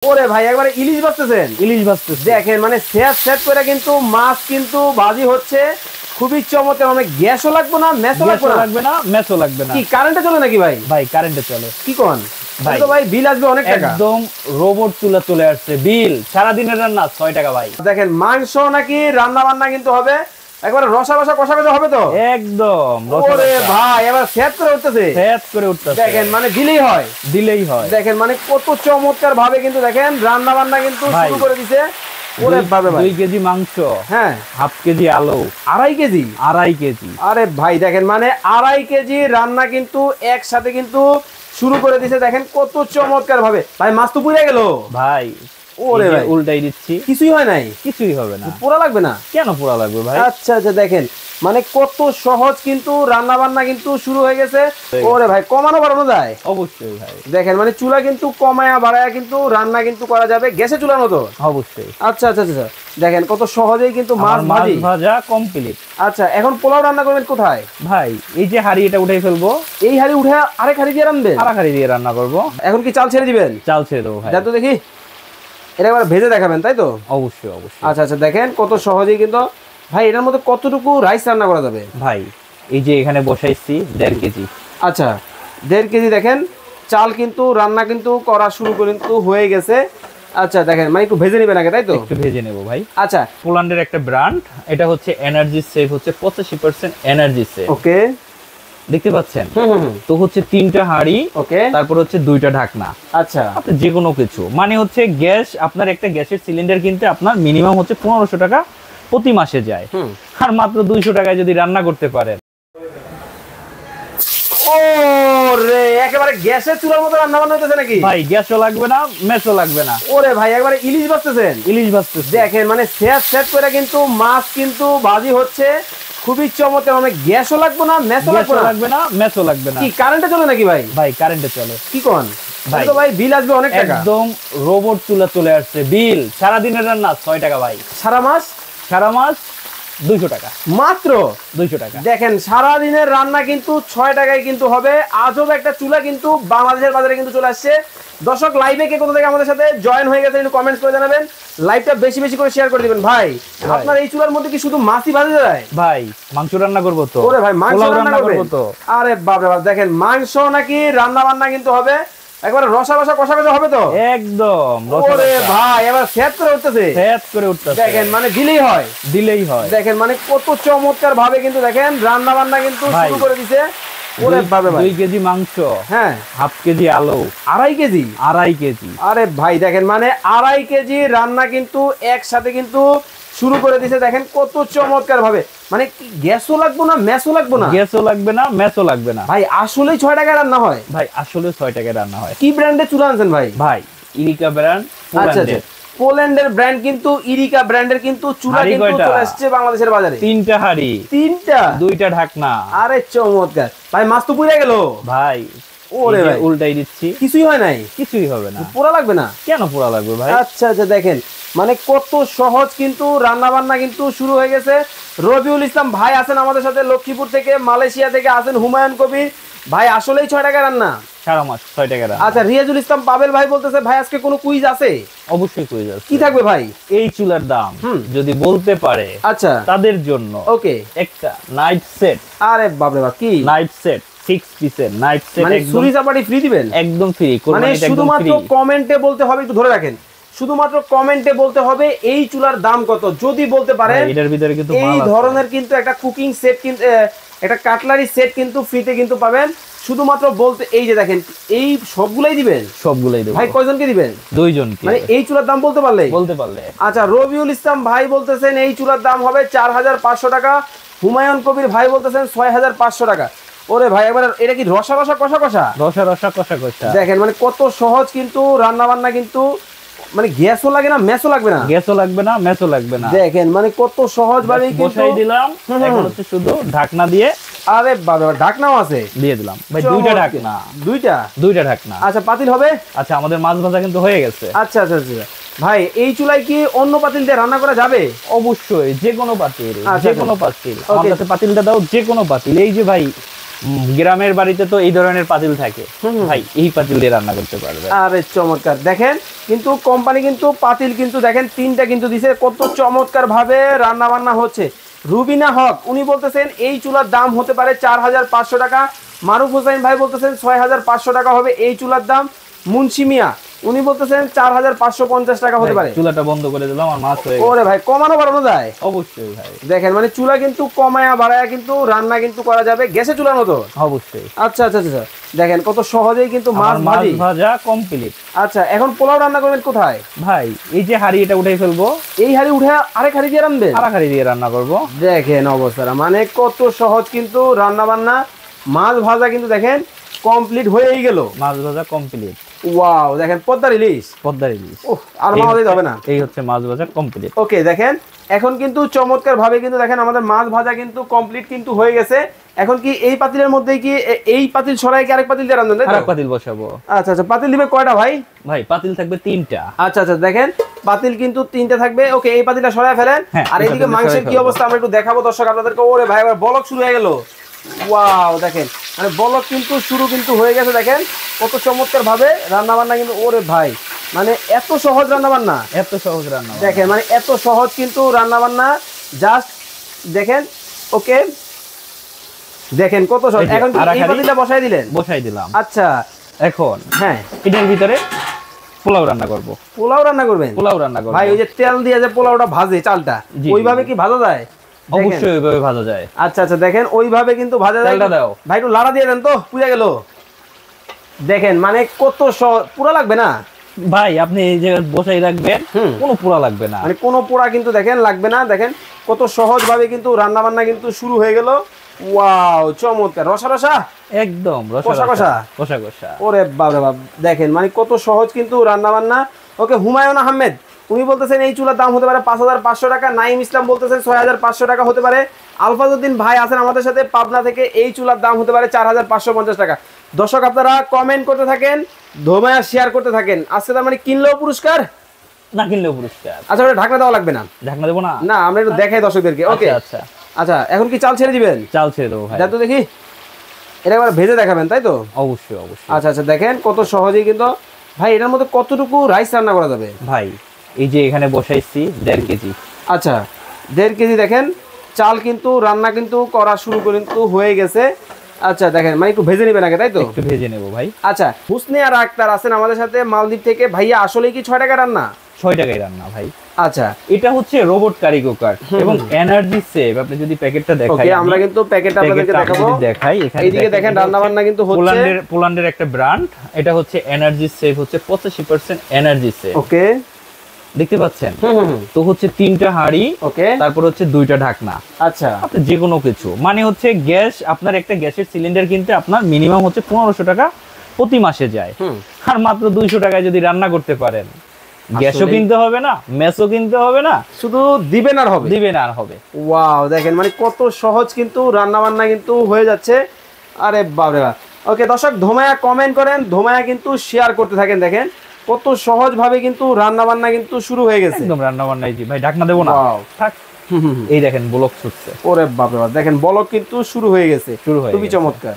ওরে ভাই একবারে ইলিশ ভাজতেছেন। ইলিশ ভাজতেছি। দেখেন মানে সেট সেট করে কিন্তু মাছ কিন্তু ভাজি হচ্ছে, খুবই চমৎকার। মানে গ্যাসও লাগবে না, মেসও লাগবে না, মেসও লাগবে না। কি কারেন্টে চলে নাকি ভাই? ভাই কারেন্টে চলে। কি কোন ভাই? তো ভাই বিল আসবে অনেক টাকা। একদম রোবট চুলা চলে আসছে, বিল সারা দিনের রান্না 6 টাকা ভাই। দেখেন মাংস নাকি রান্না বান্না কিন্তু হবে একবারে রসা রসা কষা কষা হবে তো একদম। ওরে ভাই এবার সেট করে উঠতেছে, সেট করে উঠতেছে। দেখেন মানে দিলেই হয়, দিলেই হয়। দেখেন মানে কত চমৎকার ভাবে কিন্তু দেখেন রান্না বান্না কিন্তু শুরু করে দিছে। ওরে ভাবে ভাই 2 কেজি মাংস, হ্যাঁ হাফ কেজি আলু, 2.5 কেজি, 2.5 কেজি। আরে ভাই দেখেন মানে 2.5 কেজি রান্না কিন্তু একসাথে কিন্তু শুরু করে দিছে। দেখেন কত চমৎকার ভাবে। ভাই মাছ তো পুড়ে গেল ভাই। ওরে ভাই উল্টাই দিচ্ছি, কিছুই হয় নাই, কিছুই হবে না। পোড়া লাগবে না? কেন পোড়া লাগবে ভাই? আচ্ছা আচ্ছা দেখেন মানে কত সহজ কিন্তু রান্না বান্না কিন্তু শুরু হয়ে গেছে। ওরে ভাই কমানো বাড়ানো যায় অবশ্যই ভাই। দেখেন মানে চুলা কিন্তু কমায়া বাড়ায়া কিন্তু রান্না কিন্তু করা যাবে, গ্যাসে চুলার মতো। অবশ্যই। আচ্ছা আচ্ছা আচ্ছা দেখেন কত সহজেই কিন্তু মাছ ভাজা কমপ্লিট। আচ্ছা এখন পোলাও রান্না করবেন কোথায় ভাই? এই যে হাড়ি, এটা উঠাই ফেলবো। এই হাড়ি উঠে আরেক হাড়ি দিয়ে রান্নবেন? আরেক হাড়ি দিয়ে রান্না করব। এখন কি চাল ছেড়ে দিবেন? চাল ছেড়ে দেবো ভাই। যা তো দেখি, এটা একবার ভেজে দেখাবেন তাই তো? অবশ্যই অবশ্যই। আচ্ছা আচ্ছা দেখেন কত সহজেই কিন্তু। ভাই এটার মধ্যে কতটুকু রাইস রান্না করা যাবে? ভাই এই যে এখানে বসাইছি 1.5 কেজি। আচ্ছা 1.5 কেজি দেখেন চাল কিন্তু রান্না কিন্তু করা শুরু কিন্তু হয়ে গেছে। আচ্ছা দেখেন মানে একটু ভেজে নেবেন আগে তাই তো? একটু ভেজে নেব ভাই। আচ্ছা পোল্যান্ডের একটা ব্র্যান্ড, এটা হচ্ছে এনার্জি সেভ, হচ্ছে 85% এনার্জি সেভ। ওকে দেখতে পাচ্ছেন তো? হচ্ছে 3টা হাঁড়ি, ওকে, তারপর হচ্ছে 2টা ঢাকনা। আচ্ছা আপনি যে কোনো কিছু মানে হচ্ছে গ্যাস, আপনার একটা গ্যাসের সিলিন্ডার কিনতে আপনার মিনিমাম হচ্ছে 1500 টাকা প্রতি মাসে যায়, আর মাত্র 200 টাকায় যদি রান্না করতে পারেন। ও রে একেবারে গ্যাসের চুলার মতো রান্না বান্না হইতেছে নাকি ভাই? গ্যাসও লাগবে না, মেসও লাগবে না। ওরে ভাই একবারে ইলিশ ভাজতেছেন। ইলিশ ভাজতেছি। দেখেন মানে সেট সেট করে কিন্তু মাছ কিন্তু ভাজি হচ্ছে, খুবই চমৎকার। মানে গ্যাসও লাগবে না, মেসও লাগবে না, মেসও লাগবে না। কি কারেন্টে চলে নাকি ভাই? ভাই কারেন্টে চলে। কি কোন ভাই? তো ভাই বিল আসবে অনেক টাকা। একদম রোবট চুলা চলে আসছে, বিল সারা দিনের রান্না 6 টাকা ভাই। সারা মাস? সারা মাস 200 টাকা, মাত্র 200 টাকা। দেখেন সারা দিনের রান্না কিন্তু 6 টাকায় কিন্তু হবে। আজব একটা চুলা কিন্তু বাংলাদেশের বাজারে কিন্তু চলে আসছে। দর্শক লাইভে কে কোথা থেকে আমাদের সাথে জয়েন হয়ে গেছে একটু কমেন্টস করে জানাবেন, লাইভটা বেশি বেশি করে শেয়ার করে দিবেন। ভাই আপনার এই চুলার মধ্যে কি শুধু মাছই ভাজা যায়? ভাই মাংস রান্না করবো তো। ওরে ভাই মাংস রান্না করবো তো। আরে বাপ রে বাপ দেখেন মাংস নাকি রান্না বান্না কিন্তু হবে একবারে রসা রসা কষা কষা হবে তো একদম। ওরে ভাই এবার সেট করে উঠতেছে, সেট করে উঠতেছে। দেখেন মানে দিলেই হয়, দিলেই হয়। দেখেন মানে কত চমৎকার ভাবে কিন্তু দেখেন রান্না বান্না কিন্তু শুরু করে দিছে। ওরে ভাবে ভাই 2 কেজি মাংস, হ্যাঁ হাফ কেজি আলু, 2.5 কেজি, 2.5 কেজি। আরে ভাই দেখেন মানে 2.5 কেজি রান্না কিন্তু একসাথে কিন্তু শুরু করে দিছে। দেখেন কত চমৎকার ভাবে। মানে কি গ্যাসও লাগবে না, মেসও লাগবে না? গ্যাসও লাগবে না, মেসও লাগবে না। ভাই আসলেই 6 টাকায় রান্না হয়? ভাই আসলে 6 টাকায় রান্না হয়। কি ব্র্যান্ডের চুলা আনছেন ভাই? ভাই ইরিকা ব্র্যান্ড, আচ্ছা আচ্ছা পোল্যান্ডের ব্র্যান্ড কিন্তু ইরিকা ব্র্যান্ডের কিন্তু চুলা কিন্তু চলে আসছে বাংলাদেশের বাজারে। 3টা হাঁড়ি, 3টা, 2টা ঢাকনা। আরে চমৎকার ভাই। মাছ তো পুড়ে গেল ভাই। ওরে ভাই উল্টাই দিচ্ছি, কিছুই হয় নাই, কিছুই হবে না। পোড়া লাগবে না? কেন পোড়া লাগবে ভাই? আচ্ছা আচ্ছা দেখেন মানে কত সহজ কিন্তু রান্না বান্না কিন্তু শুরু হয়ে গেছে। রবিউল ইসলাম ভাই আছেন আমাদের সাথে লক্ষ্মীপুর থেকে, মালয়েশিয়া থেকে আছেন হুমায়ুন কবির ভাই। আসলেই 6 টাকা রান্না? সারা মাস 6 টাকা রান্না। আচ্ছা রিয়াজুল ইসলাম পাবেল ভাই বলতেছে ভাই আজকে কোনো কুইজ আছে? অবশ্যই কুইজ আছে। কি থাকবে ভাই? এই চুলার দাম যদি বলতে পারে আচ্ছা তাদের জন্য ওকে একটা নাইট সেট। আরে বাপ রে বাপ কি নাইট সেট 6 পিসের নাইট সেট, মানে চুরি চাপাটি ফ্রি দিবেন? একদম ফ্রি। মানে শুধুমাত্র কমেন্টে বলতে হবে, একটু ধরে রাখেন, শুধুমাত্র কমেন্টে বলতে হবে এই চুলার দাম কত। যদি বলতে পারেন এটার ভিতরে কিন্তু এই ধরনের কিন্তু একটা কুকিং সেট কিন্তু একটা কাটলারি সেট কিন্তু ফ্রিতে কিন্তু পাবেন। শুধুমাত্র বলতে এই যে দেখেন এই সবগুলাই দিবেন? সবগুলাই দেব ভাই। কয়জনকে দিবেন? 2 জনকে। মানে এই চুলার দাম বলতে পারলে। আচ্ছা রবিউল ইসলাম ভাই বলতেছেন এই চুলার দাম হবে 4500 টাকা। হুমায়ুন কবির ভাই বলতেছেন 6500 টাকা। ওরে ভাই এবার এটা কি রসা রসা কষা কষা? রসা রসা কষা কষা। দেখেন মানে কত সহজ কিন্তু রান্না বান্না কিন্তু। মানে গ্যাসও লাগে না, মেসও লাগবে না? গ্যাসও লাগবে না, মেসও লাগবে না। দেখেন মানে কত সহজ ভাবে বসাই দিলাম। এখন হচ্ছে শুধু ঢাকনা দিয়ে। আরে বাবা ঢাকনাও আছে দিয়ে দিলাম ভাই। 2টা ঢাকনা। 2টা ঢাকনা। আচ্ছা পাতিল হবে? আচ্ছা আমাদের মাছ ভাজা কিন্তু হয়ে গেছে। আচ্ছা আচ্ছা আচ্ছা ভাই এই চুলায় কি অন্য পাতিল দিয়ে রান্না করা যাবে? অবশ্যই, যে কোনো পাতিল, যে কোনো পাতিল। আমাদের পাতিলটা দাও, যে কোনো পাতিল। এই যে ভাই গ্রামের বাড়িতে তো এই ধরনের পাতিল থাকে ভাই, এই পাতিল দিয়ে রান্না করতে পারবে। আরে চমৎকার, দেখেন কিন্তু কোম্পানি কিন্তু পাতিল কিন্তু দেখেন তিনটা কিন্তু দিছে, কত চমৎকার ভাবে রান্না বান্না হচ্ছে। রুবিনা হক উনি বলতেছেন এই চুলার দাম হতে পারে 4500 টাকা। মারুফ হোসেন ভাই বলতেছেন 6500 টাকা হবে এই চুলার দাম। মুন্সি মিয়া উনি বলতেছেন 4550 টাকা হতে পারে। চুলাটা বন্ধ করে দিলাম, আর মাছ হয়ে ওরে ভাই, কমানো বাড়ানো যায় অবশ্যই ভাই। দেখেন মানে চুলা কিন্তু কমায়া বাড়ায়া কিন্তু রান্না কিন্তু করা যাবে, গ্যাসে চুলার মতো। অবশ্যই। আচ্ছা আচ্ছা আচ্ছা, দেখেন কত সহজেই কিন্তু মাছ ভাজা কমপ্লিট। আচ্ছা, এখন পোলাও রান্না করবেন কোথায় ভাই? এই যে হাড়ি, এটা উঠে ফেলবো, এই হাড়ি উঠে আরেক হাড়ি দিয়ে রান্নবেন, আরেক হাড়ি দিয়ে রান্না করব। দেখেন অবস্থাটা মানে কত সহজ কিন্তু রান্না বান্না। মাছ ভাজা কিন্তু দেখেন কমপ্লিট হয়েই গেল, মাছ ভাজা কমপ্লিট। ওয়াও, দেখেন পদ্মার ইলিশ, পদ্মার ইলিশ। ওহ, আর মাছ দিতে হবে না। এই হচ্ছে মাছ ভাজা কমপ্লিট। ওকে, দেখেন এখন কিন্তু চমৎকার ভাবে কিন্তু দেখেন আমাদের মাছ ভাজা কিন্তু কমপ্লিট কিন্তু হয়ে গেছে। এখন কি এই পাতিলের মধ্যে কি এই পাতিল ছড়াই কি আরেক পাতিল দিয়ে রান্না, আরেক পাতিল বসাবো? আচ্ছা আচ্ছা, পাতিল দিবে কয়টা ভাই? ভাই পাতিল থাকবে 3টা। আচ্ছা আচ্ছা, দেখেন পাতিল কিন্তু 3টা থাকবে। ওকে, এই পাতিলটা সরায় ফেলেন। আর এইদিকে মাংসের কি অবস্থা আমরা একটু দেখাবো দর্শক আপনাদেরকে। ওরে ভাই, আবার বলক শুরু হয়ে গেল। ওয়াও, দেখেন মানে বলক কিন্তু শুরু কিন্তু হয়ে গেছে। দেখেন কত চমৎকার ভাবে রান্না বান্না কিন্তু। ওরে ভাই, মানে এত সহজ রান্না বান্না, এত সহজ রান্না, দেখেন মানে এত সহজ কিন্তু রান্না বান্না। জাস্ট দেখেন। ওকে, দেখেন কত সহজ। এখন এই পাতিলটা বসাই দিলেন? বসাই দিলাম। আচ্ছা, এখন হ্যাঁ, এটার ভিতরে পোলাও রান্না করব। পোলাও রান্না করবেন? পোলাও রান্না করব ভাই, ওই যে তেল দিয়ে যে পোলাওটা ভাজে চালটা, ওইভাবে কি ভাজা যায়? অবশ্যই ওইভাবে ভাজা যায়। আচ্ছা আচ্ছা, দেখেন ওইভাবে কিন্তু ভাজা যায়। দাও ভাই, একটু লাড়া দিয়ে দেন তো, পুড়ে গেল। দেখেন মানে কত পুরা লাগবে না ভাই, আপনি এই জায়গায় বসাই রাখবেন, কোনো পোড়া লাগবে না, মানে কোনো পোড়া কিন্তু দেখেন লাগবে না। দেখেন কত সহজ ভাবে কিন্তু রান্না বান্না কিন্তু শুরু হয়ে গেল। ওয়াও, চমৎকার। রসা রসা, একদম কষা কষা, কষা কষা। ওরে বাপ রে বাপ, দেখেন মানে কত সহজ কিন্তু রান্না বান্না। ওকে, হুমায়ুন আহমেদ উনি বলতেছেন এই চুলার দাম হতে পারে 5500 টাকা। নাইম ইসলাম বলতেছেন 6500 টাকা হতে পারে। আলফাজউদ্দিন ভাই আছেন আমাদের সাথে পাবনা থেকে, এই চুলার দাম হতে পারে 4550 টাকা। দর্শক আপনারা কমেন্ট করতে থাকেন, ধোমায়া শেয়ার করতে থাকেন। আজকে তার মানে কিনলেও পুরস্কার, না কিনলেও পুরস্কার। আচ্ছা, ওটা ঢাকনা দেওয়া লাগবে না? ঢাকনা দেবো না, না, আমরা একটু দেখাই দর্শকদেরকে। ওকে, আচ্ছা আচ্ছা, এখন কি চাল ছেড়ে দিবেন? চাল ছেড়ে দেবো ভাই। দেখ তো দেখি, এটা একবার ভেজে দেখাবেন তাই তো? অবশ্যই অবশ্যই। আচ্ছা আচ্ছা, দেখেন কত সহজেই কিন্তু। ভাই, এটার মধ্যে কতটুকু রাইস রান্না করা যাবে? ভাই এই যে এখানে বসাইছি 1.5 কেজি। আচ্ছা, 1.5 কেজি। দেখেন চাল কিন্তু রান্না কিন্তু করা শুরু কিন্তু হয়ে গেছে। আচ্ছা, দেখেন মানে একটু ভেজে নেবেন আগে তাই তো? একটু ভেজে নেব ভাই। আচ্ছা, হুসনে আর আক্তার আছেন আমাদের সাথে মালদ্বীপ থেকে। ভাইয়া আসলে কি 6 টাকা রান্না? 6 টাকায় রান্না ভাই। আচ্ছা, এটা হচ্ছে রোবট কারি কুকার এবং এনার্জি সেভ। আপনি যদি প্যাকেটটা দেখাই, ওকে, আমরা কিন্তু প্যাকেটটা আপনাদেরকে দেখাবো। দেখাই, এখানে এইদিকে দেখেন রান্না বান্না কিন্তু হচ্ছে। পোল্যান্ডের একটা ব্র্যান্ড, এটা হচ্ছে এনার্জি সেভ, হচ্ছে 85% এনার্জি সেভ। ওকে, দেখতে পাচ্ছেন তো? হচ্ছে 3টা হাঁড়ি, ওকে, তারপর হচ্ছে 2টা ঢাকনা। আচ্ছা, আপনি যে কোনো কিছু, মানে হচ্ছে গ্যাস, আপনার একটা গ্যাসের সিলিন্ডার কিনতে আপনার মিনিমাম হচ্ছে 1500 টাকা প্রতি মাসে যায়। আর মাত্র 200 টাকায় যদি রান্না করতে পারেন, গ্যাসও কিনতে হবে না, মেসও কিনতে হবে না, শুধু দিবেন আর হবে, দিবেন আর হবে। ওয়াও, দেখেন মানে কত সহজ কিন্তু রান্না বান্না কিন্তু হয়ে যাচ্ছে। আরে বাপ রে বাপ। ওকে দর্শক, ধোমায়া কমেন্ট করেন, ধোমায়া কিন্তু শেয়ার করতে থাকেন। দেখেন কত সহজ ভাবে কিন্তু রান্না বান্না কিন্তু শুরু হয়ে গেছে। একদম রান্না বান্নাই। জি ভাই, ঢাকনা দেবো না, থাক। এই দেখেন ব্লক ছুটছে। ওরে বাপ রে বাপ, দেখেন বলক কিন্তু শুরু হয়ে গেছে, খুবই চমৎকার।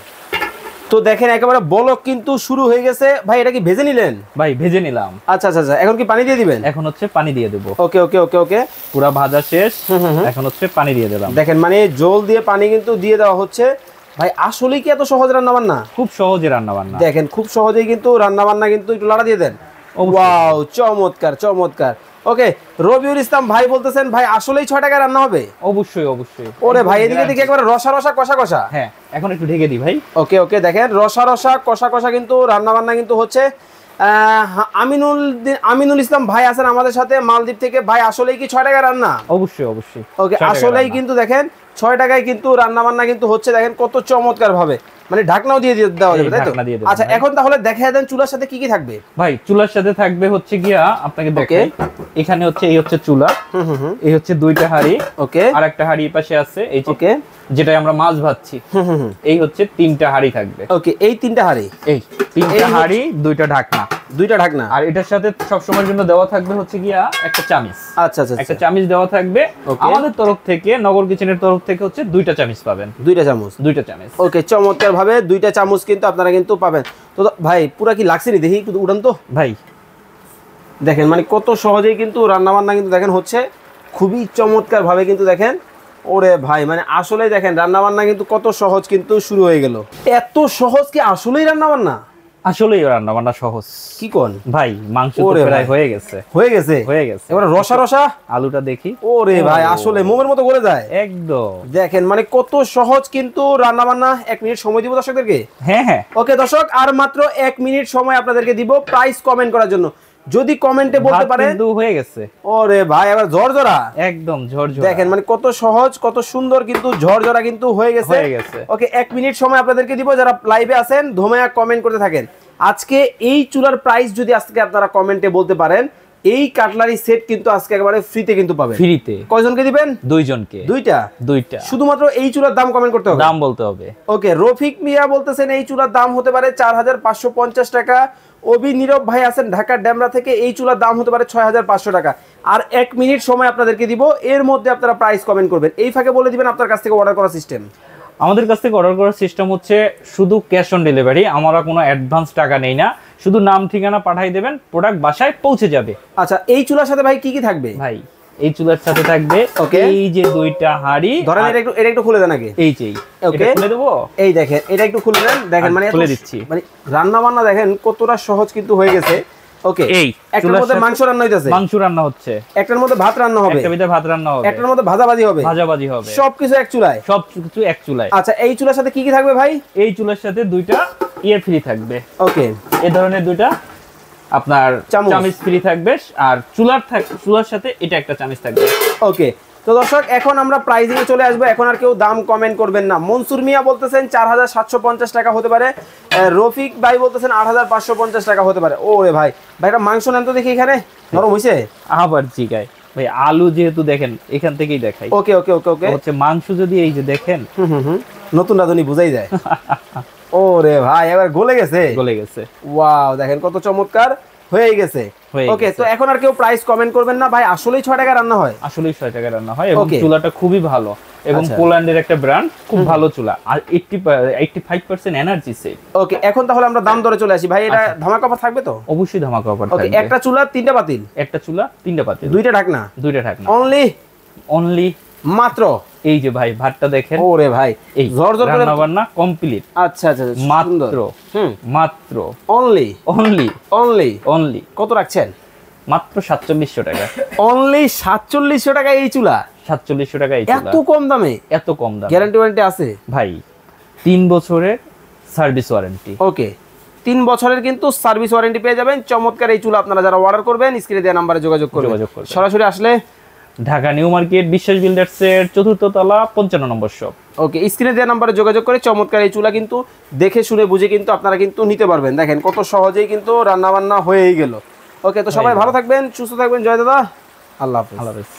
তো দেখেন একেবারে বলক কিন্তু শুরু হয়ে গেছে। ভাই, এটা কি ভেজে নিলেন? ভাই ভেজে নিলাম। আচ্ছা আচ্ছা আচ্ছা, এখন কি পানি দিয়ে দিবেন? এখন হচ্ছে পানি দিয়ে দেবো। ওকে ওকে ওকে ওকে, পুরা ভাজা শেষ, এখন হচ্ছে পানি দিয়ে দিলাম। দেখেন মানে জল দিয়ে পানি কিন্তু দিয়ে দেওয়া হচ্ছে। ভাই, আসলে কি এত সহজ রান্না বান্না? খুব সহজে রান্না বান্না, দেখেন খুব সহজেই কিন্তু রান্না বান্না কিন্তু। একটু লাড়া দিয়ে দেন। ওয়াও, চমৎকার চমৎকার। ওকে, রবিউল ইসলাম ভাই বলতেছেন ভাই আসলেই 6 টাকা রান্না হবে? অবশ্যই অবশ্যই। ওরে ভাই, এদিকে দিকে একবার রসা রসা কষা কষা। হ্যাঁ, এখন একটু ঢেকে দিই ভাই। ওকে ওকে, দেখেন রসা রসা কষা কষা কিন্তু রান্না বান্না কিন্তু হচ্ছে। আমিনুল ইসলাম ভাই আছেন আমাদের সাথে মালদ্বীপ থেকে। ভাই, আসলেই কি 6 টাকা রান্না? অবশ্যই অবশ্যই। ওকে, আসলেই কিন্তু দেখেন 6 টাকায় কিন্তু রান্না বান্না কিন্তু হচ্ছে। দেখেন কত চমৎকার ভাবে, মানে ঢাকনাও দিয়ে দেওয়া যাবে তাই তো? আচ্ছা, এখন তাহলে দেখায় দেন চুলার সাথে কি কি থাকবে। ভাই, চুলার সাথে থাকবে হচ্ছে গিয়া, আপনাকে দেখাই, এখানে হচ্ছে এই হচ্ছে চুলা, এই হচ্ছে দুইটা হাঁড়ি, ওকে, আর একটা হাঁড়ি এই পাশে আছে, এই ওকে, যেটা আমরা মাছ ভাজছি, এই হচ্ছে তিনটা হাঁড়ি থাকবে। ওকে, এই তিনটা হাঁড়ি, এই তিনটা হাঁড়ি, দুইটা ঢাকনা, দুইটা ঢাকনা, আর এটার সাথে সব সময়ের জন্য দেওয়া থাকবে হচ্ছে গিয়া একটা চামিচ। আচ্ছা আচ্ছা, একটা চামিচ দেওয়া থাকবে। আমাদের তরফ থেকে, নগর কিচেনের তরফ থেকে হচ্ছে দুইটা চামিচ পাবেন, দুইটা চামচ, দুইটা চামিচ। ওকে, চমৎকার ভাবে দুইটা চামচ কিন্তু আপনারা কিন্তু পাবেন। তো ভাই পুরা কি লাগছে নি দেখি একটু উড়ান তো ভাই, দেখেন মানে কত সহজেই কিন্তু রান্না বান্না কিন্তু দেখেন হচ্ছে, খুবই চমৎকার ভাবে কিন্তু দেখেন। ওরে ভাই মানে আসলেই দেখেন রান্না বান্না কিন্তু কত সহজ কিন্তু শুরু হয়ে গেল। এত সহজ কি আসলেই রান্না বান্না? আসলেই রান্না বান্না সহজ। কি কোন ভাই, মাংস তো প্রায় হয়ে গেছে, হয়ে গেছে, হয়ে গেছে। এবার রসা রসা আলুটা দেখি। ওরে ভাই আসলে মোমের মতো গলে যায় একদম। দেখেন মানে কত সহজ কিন্তু রান্না বান্না। 1 মিনিট সময় দিব দর্শকদেরকে। হ্যাঁ হ্যাঁ, ওকে দর্শক, আর মাত্র 1 মিনিট সময় আপনাদেরকে দিব প্রাইস কমেন্ট করার জন্য। যদি কমেন্টে বলতে পারেন কিন্তু হয়ে গেছে। ওরে ভাই এবার ঝরঝরা, একদম ঝরঝরা। দেখেন মানে কত সহজ কত সুন্দর কিন্তু ঝরঝরা কিন্তু হয়ে গেছে। ওকে, 1 মিনিট সময় আপনাদেরকে দিব। যারা লাইভে আছেন ধোমেয়া কমেন্ট করতে থাকেন। আজকে এই চুলার প্রাইস যদি আজকে আপনারা কমেন্টে বলতে পারেন, এই কাটলারি সেট কিন্তু আজকে একেবারে ফ্রিতে কিন্তু পাবেন। ফ্রিতে। কয়জনকে দিবেন? দুইজনকে। দুইটা শুধুমাত্র এই চুলার দাম কমেন্ট করতে হবে, দাম বলতে হবে। ওকে, রফিক মিয়া বলতেছেন এই চুলার দাম হতে পারে 4550 টাকা। অবি নীরব ভাই আছেন ঢাকার ড্যামরা থেকে, এই চুলার দাম হতে পারে 6500 টাকা। আর 1 মিনিট সময় আপনাদেরকে দিব, এর মধ্যে আপনারা প্রাইস কমেন্ট করবেন। এই ফাঁকে বলে দিবেন আপনার কাছ থেকে অর্ডার করার সিস্টেম। আমাদের কাছ থেকে অর্ডার করার সিস্টেম হচ্ছে শুধু ক্যাশ অন ডেলিভারি। আমরা কোনো অ্যাডভান্স টাকা নেই না, শুধু নাম ঠিকানা পাঠিয়ে দেবেন, প্রোডাক্ট বাসায় পৌঁছে যাবে। আচ্ছা, এই চুলার সাথে ভাই কি কি থাকবে? ভাই এই চুলার সাথে থাকবে এই যে দুইটা হাঁড়ি। ধরেন এটা একটু খুলে দেন আগে। এই যে ওকে খুলে দেব। এই দেখেন এটা একটু খুলে দেন, দেখেন মানে খুলে দিচ্ছি। মানে রান্না বান্না দেখেন কতটা সহজ কিন্তু হয়ে গেছে। ওকে, এই একটার মধ্যে মাংস রান্না হইতাছে, মাংস রান্না হচ্ছে, একটার মধ্যে ভাত রান্না হবে, একটার মধ্যে ভাত রান্না হবে, একটার মধ্যে ভাজাভাজি হবে, ভাজাভাজি হবে, সবকিছু এক চুলায়, সবকিছু এক চুলায়। আচ্ছা, এই চুলার সাথে কি কি থাকবে ভাই? এই চুলার সাথে দুইটা ফ্রি থাকবে। ওকে, এই ধরনের দুইটা আপনার চামচ ফ্রি থাকবে, আর চুলার সাথে এটা একটা চামচ থাকবে। ওকে, তো দর্শক এখন আমরা প্রাইজিং এ চলে আসবো। এখন আর কেউ দাম কমেন্ট করবেন না। মনসুর মিয়া বলতেছেন 4750 টাকা হতে পারে। রফিক ভাই বলতেছেন 8550 টাকা হতে পারে। ওরে ভাই, ভাইটা মাংস নেন তো দেখি, এখানে নরম হইছে আবার জিগায় ভাই। আলু যেহেতু দেখেন এখান থেকেই দেখাই। ওকে ওকে ওকে ওকে, হচ্ছে মাংস যদি এই যে দেখেন, নতুন রাঁধুনি বুঝাই যায়। ওরে ভাই এবার গলে গেছে, গলে গেছে। ওয়াও, দেখেন কত চমৎকার হয়ে গেছে। ওকে, তো এখন আর কেউ প্রাইস কমেন্ট করবেন না ভাই। আসলেই 6 টাকা রান্না হয়, আসলেই 6 টাকা রান্না হয়, এবং চুলাটা খুবই ভালো, এবং পোল্যান্ডের একটা ব্র্যান্ড, খুব ভালো চুলা, আর 85% এনার্জি সেভ। ওকে, এখন তাহলে আমরা দাম দরে চলে আসি ভাই। এটা ধামাকা অফার থাকবে তো? অবশ্যই ধামাকা অফার থাকবে। ওকে, একটা চুলা 3টা পাতিল, একটা চুলা 3টা পাতিল, দুইটা ঢাকনা, অনলি মাত্র। এই যে ভাই ভাতটা দেখেন। ওরে ভাই, এই ঝরঝর করে রান্না বান্না কমপ্লিট। আচ্ছা আচ্ছা, মাত্র মাত্র অনলি কত রাখছেন? মাত্র 4700 টাকা। অনলি 4700 টাকা এই চুলা? 4700 টাকা এই চুলা, এত কম দামে? এত কম দামে। গ্যারান্টি ওয়ারেন্টি আছে ভাই, 3 বছরের সার্ভিস ওয়ারেন্টি। ওকে, 3 বছরের কিন্তু সার্ভিস ওয়ারেন্টি পেয়ে যাবেন। চমৎকার এই চুলা আপনারা যারা অর্ডার করবেন স্ক্রিনে দেওয়া নম্বরে যোগাযোগ করবেন। সরাসরি আসলে ঢাকা নিউ মার্কেট বিশ্বাস বিল্ডার্সের 4th তলা 55 নম্বর শপ। ওকে, স্ক্রিনে দেওয়া নম্বরে যোগাযোগ করে চমৎকার এই চুলা কিন্তু দেখে শুনে বুঝে কিন্তু আপনারা কিন্তু নিতে পারবেন। দেখেন কত সহজেই কিন্তু রান্না বান্না হয়েই গেল। ওকে, তো সবাই ভালো থাকবেন, সুস্থ থাকবেন। জয় দাদা, আল্লাহ হাফেজ।